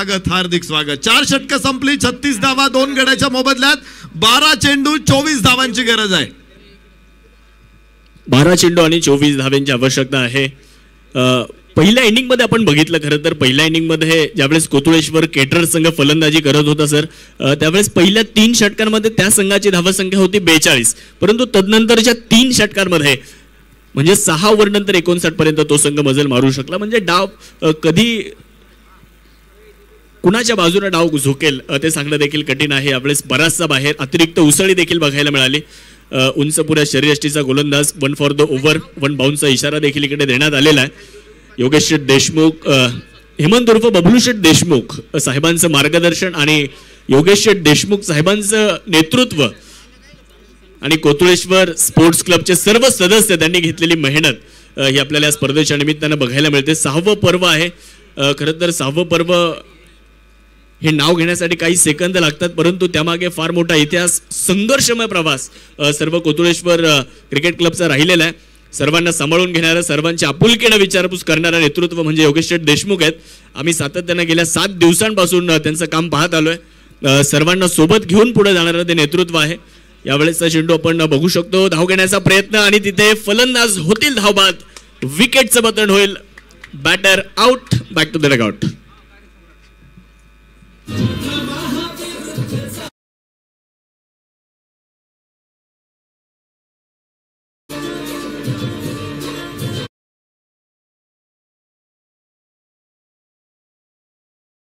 स्वागत, हार्दिक स्वागत। 4 षटकं संपली, 36 धावा 2 गड्याच्या मोबदल्यात, 12 चेंडू 24 धावांची गरज आहे। 12 चेंडू आणि 24 धावांची आवश्यकता आहे। पहिल्या इनिंग मध्ये आपण बघितलं, खरं तर पहिल्या इनिंग मध्ये ज्यावेळेस कोतुळेश्वर केटर संघ फलंदाजी करत होता सर, त्यावेळेस पहिल्या 3 षटकांमध्ये त्या संघाची धावसंख्या होती 42, परंतु तदनंतरच्या 3 षटकांमध्ये म्हणजे 6 ओव्हर नंतर 59 पर्यंत तो संघ मजल मारू शकला। म्हणजे डाव कधी कुणाच्या बाजूने डाव झुकेल ते सांगणं देखील कठीण आहे। यावेळेस बराचसा बाहेर अतिरिक्त उसळी देखील बघायला मिळाली। उंचपुऱ्या शरीरयष्टीचा गोलंदाज 1 फॉर द ओव्हर 1 बाउन्सचा इशारा देखील इकडे देण्यात आलेला आहे। योगेश शेठ देशमुख, हेमंत उर्फ बबलू शेठ देशमुख साहेबांचं मार्गदर्शन आणि योगेश शेठ देशमुख साहेबांचं नेतृत्व आणि कोतुळेश्वर स्पोर्ट्स क्लबचे सर्व सदस्य त्यांनी घेतलेली मेहनत ही आपल्याला या स्पर्धेच्या निमित्तानं बघायला मिळते। 6वं पर्व आहे। खरं तर 6वं पर्व हे नाव घेण्यासाठी काही सेकंद लागतात, परंतु त्यामागे फार मोठा इतिहास, संघर्षमय प्रवास सर्व कोतुळेश्वर क्रिकेट क्लबचा राहिलेला आहे। सर्वांना सांभाळून घेणारं, सर्वांची आपुलकीने विचारपूस करणारं नेतृत्व म्हणजे योगेश शेठ देशमुख आहेत। आम्ही सातत्याने गेल्या 7 दिवसांपासून त्यांचं काम पाहत आलोय। सर्वांना सोबत घेऊन पुढे जाणारं ते नेतृत्व आहे। यावेळेसचा चेंडू आपण बघू शकतो, धाव घेण्याचा प्रयत्न आणि तिथे फलंदाज होतील धावबाद, विकेटचं बटन होईल, batter out, back to the dugout.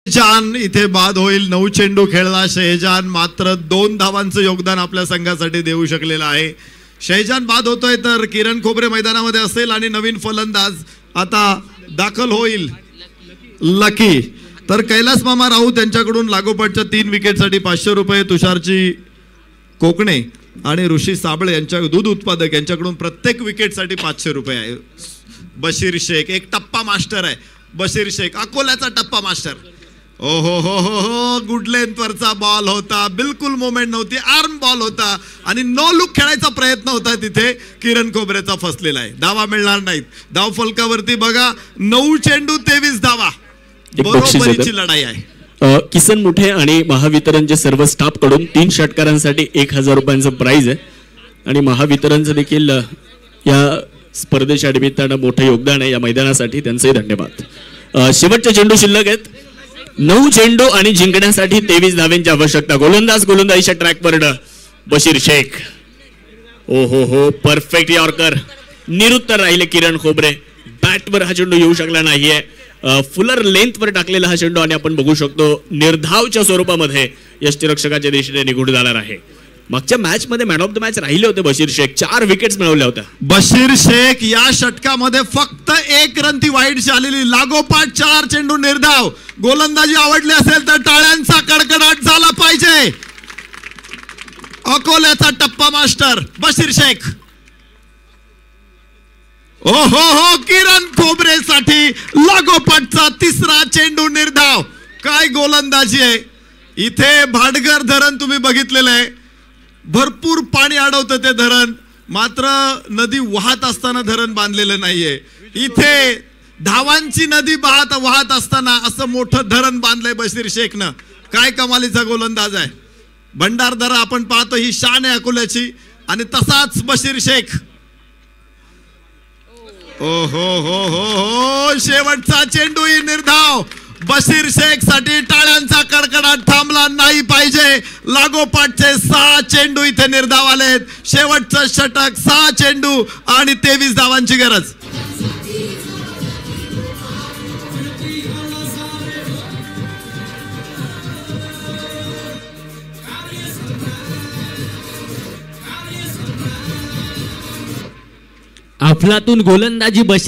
Shehzan इथे बाद होईल। 9 चेंडू खेळला शहेजान, मात्र 2 धावांचं योगदान आपल्या संघासाठी देऊ शकलेला आहे। शहेजान बाद होतोय तर किरण खोबरे मैदानामध्ये असेल आणि नवीन फलंदाज आता दाखल होईल लकी। तर कैलास मामा राऊत यांच्याकडून लागोपाठच्या 3 विकेटसाठी 500 रुपये, तुषारची कोकणे आणि ऋषी साबळे यांच्या दूध उत्पादक यांच्याकडून प्रत्येक विकेटसाठी 500 रुपये आहे। बशीर शेख एक टप्पा मास्टर आहे। बशीर शेख अकोल्याचा टप्पा मास्टर। ओ हो गुड लेंथ वरचा बॉल होता, बिलकुल मोमेंट नव्हती, आर्म बॉल होता आणि नो लुक खेळायचा प्रयत्न होता, तिथे किरण खोबरेचा फसलेला आहे। धावा मिळणार नाहीत। धाव फलकावरती बघा 9 चेंडू 23 धावा, बरोबरीची लढाई आहे। किसन मुठे आणि महावितरणचे सर्व स्टाफ कडून 3 षटकारांसाठी 1000 रुपयांचं प्राइज आहे आणि महावितरणचं देखील या स्पर्धेच्या निमित्तानं मोठं योगदान आहे या मैदानासाठी, त्यांचंही धन्यवाद। शेवटचे चेंडू शिल्लक आहेत, 9 चेंडू आणि जिंकण्यासाठी 23 धावांची आवश्यकता। गोलंदाजीच्या ट्रॅकवर बशीर शेख, ओ हो परफेक्ट यॉर्कर, निरुत्तर राहिले किरण खोबरे, बॅटवर हा चेंडू येऊ शकला नाहीये। फुलर लेंथवर टाकलेला हा चेंडू आणि आपण बघू शकतो निर्धावच्या स्वरूपामध्ये यष्टीरक्षकाच्या दिशेने निघून जाणार आहे। मागच्या मॅच मध्ये मॅन ऑफ द मॅच राहिले होते बशीर शेख, 4 विकेट्स मिळवल्या होत्या। बशीर शेख या षटकामध्ये फक्त 1 रन ती वाईट आलेली, लागोपाठ 4 चेंडू निर्धाव। गोलंदाजी आवडली असेल तर टाळ्यांचा कडकडाट झाला पाहिजे। अकोल्याचा टप्पा मास्टर बशीर शेख। ओ हो किरण खोबरेसाठी लागोपाठचा 3रा चेंडू निर्धाव। काय गोलंदाजी आहे इथे। भाटघर धरण तुम्ही बघितलेलं आहे, भरपूर पाणी अडवतं ते धरण, मात्र नदी वाहत असताना धरण बांधलेलं नाहीये। इथे धावांची नदी वाहत असताना असं मोठं धरण बांधलंय बशीर शेखनं। काय कमालीचा गोलंदाज आहे। भंडारदरा आपण पाहतो ही शान आहे अकोल्याची आणि तसाच बशीर शेख। ओ हो शेवटचा चेंडू ही निर्धाव। बशीर शेख साठी टाळ्यांचा कडकडाट थांबला नाही पाहिजे। लागोपाठचे 6 चेंडू इथे निर्धाव आलेत। शेवटचं षटक 6 चेंडू आणि 23 धावांची गरज। अफलातून गोलंदाजी बशीर